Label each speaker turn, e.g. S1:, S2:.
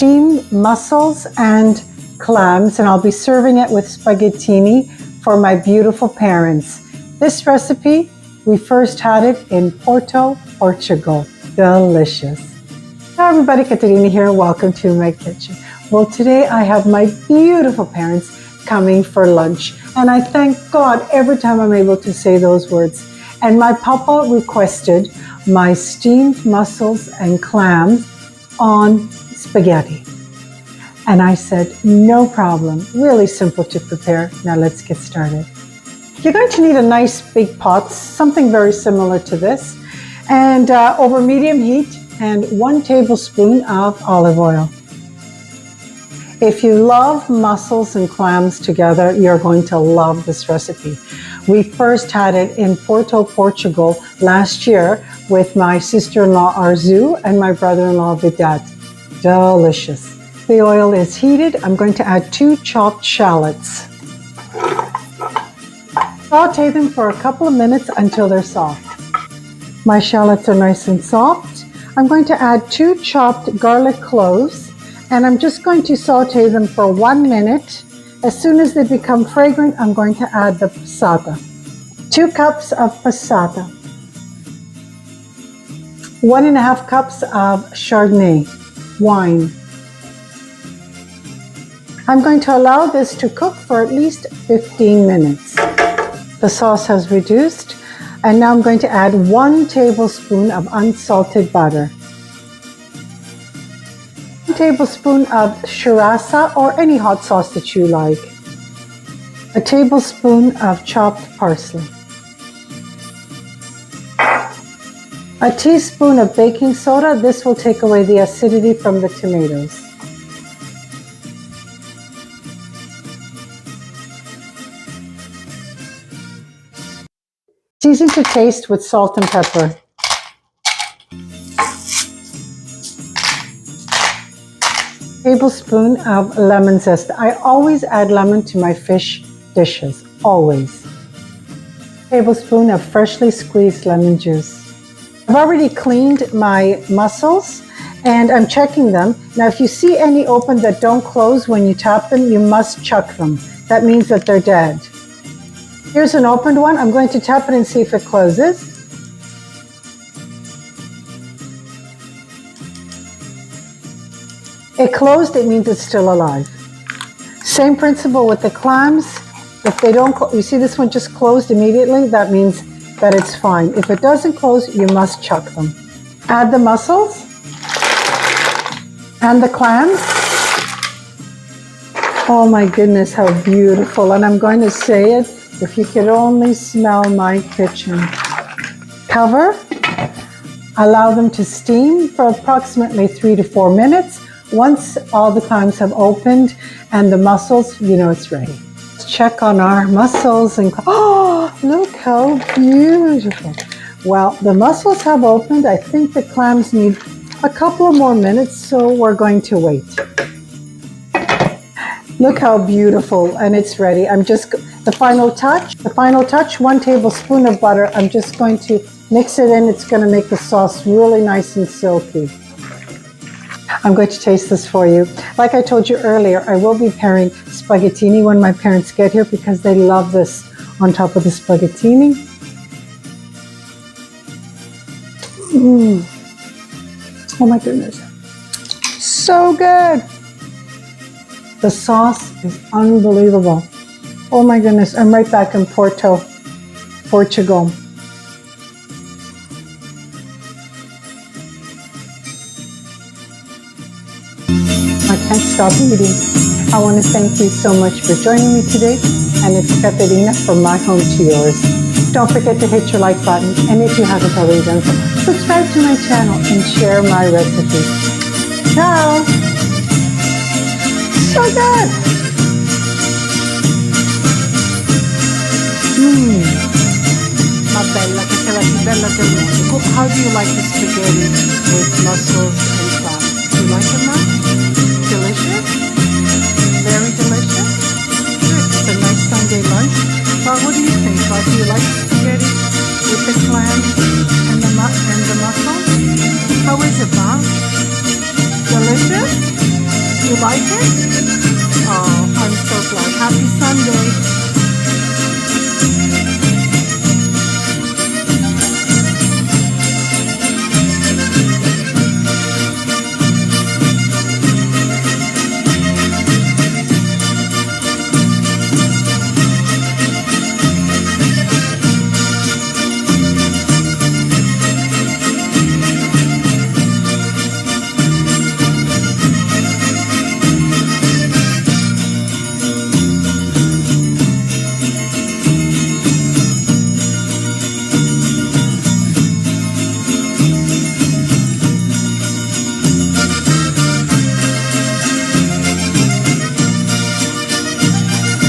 S1: steamed mussels and clams, and I'll be serving it with spaghettini for my beautiful parents. This recipe, we first had it in Porto, Portugal. Delicious. Hi everybody, Katerina here. Welcome to my kitchen. Well, today I have my beautiful parents coming for lunch, and I thank God every time I'm able to say those words. And my papa requested my steamed mussels and clams on spaghetti. And I said, no problem. Really simple to prepare. Now let's get started. You're going to need a nice big pot, something very similar to this, and over medium heat, and 1 tablespoon of olive oil. If you love mussels and clams together, you're going to love this recipe. We first had it in Porto, Portugal last year with my sister-in-law Arzu and my brother-in-law Vidat. Delicious. The oil is heated. I'm going to add 2 chopped shallots. Saute them for a couple of minutes until they're soft. My shallots are nice and soft. I'm going to add 2 chopped garlic cloves, and I'm just going to saute them for 1 minute. As soon as they become fragrant, I'm going to add the passata. 2 cups of passata. 1.5 cups of Chardonnay wine. I'm going to allow this to cook for at least 15 minutes. The sauce has reduced, and now I'm going to add 1 tablespoon of unsalted butter. 1 tablespoon of sriracha or any hot sauce that you like. 1 tablespoon of chopped parsley. 1 teaspoon of baking soda. This will take away the acidity from the tomatoes. Season to taste with salt and pepper. Tablespoon of lemon zest. I always add lemon to my fish dishes, always. Tablespoon of freshly squeezed lemon juice. I've already cleaned my mussels and I'm checking them. Now, if you see any open that don't close when you tap them, you must chuck them. That means that they're dead. Here's an opened one. I'm going to tap it and see if it closes. It closed, it means it's still alive. Same principle with the clams. If they don't, you see this one just closed immediately, that means that it's fine. If it doesn't close, you must chuck them. Add the mussels and the clams. Oh my goodness, how beautiful. And I'm going to say it, if you could only smell my kitchen. Cover, allow them to steam for approximately 3 to 4 minutes. Once all the clams have opened and the mussels, you know it's ready. Let's check on our mussels and, oh, look how beautiful. Well, the mussels have opened. I think the clams need a couple of more minutes, so we're going to wait. Look how beautiful, and it's ready. The final touch, 1 tablespoon of butter. I'm just going to mix it in. It's going to make the sauce really nice and silky. I'm going to taste this for you. Like I told you earlier, I will be pairing spaghettini when my parents get here because they love this on top of the spaghettini. Oh my goodness. So good. The sauce is unbelievable. Oh my goodness, I'm right back in Porto, Portugal. I can't stop eating. I want to thank you so much for joining me today, and it's Katerina from my home to yours. Don't forget to hit your like button, and if you haven't already done so, subscribe to my channel and share my recipes. Ciao! So good! Ma bella, che sei la più bella del mondo. How do you like the spaghetti with mussels and clams? Do you like it, Ma? Delicious? Very delicious? Good. It's a nice Sunday lunch. Well, what do you think? Do you like spaghetti with the clams and the mussels? How is it, Ma? Delicious?
S2: you like it?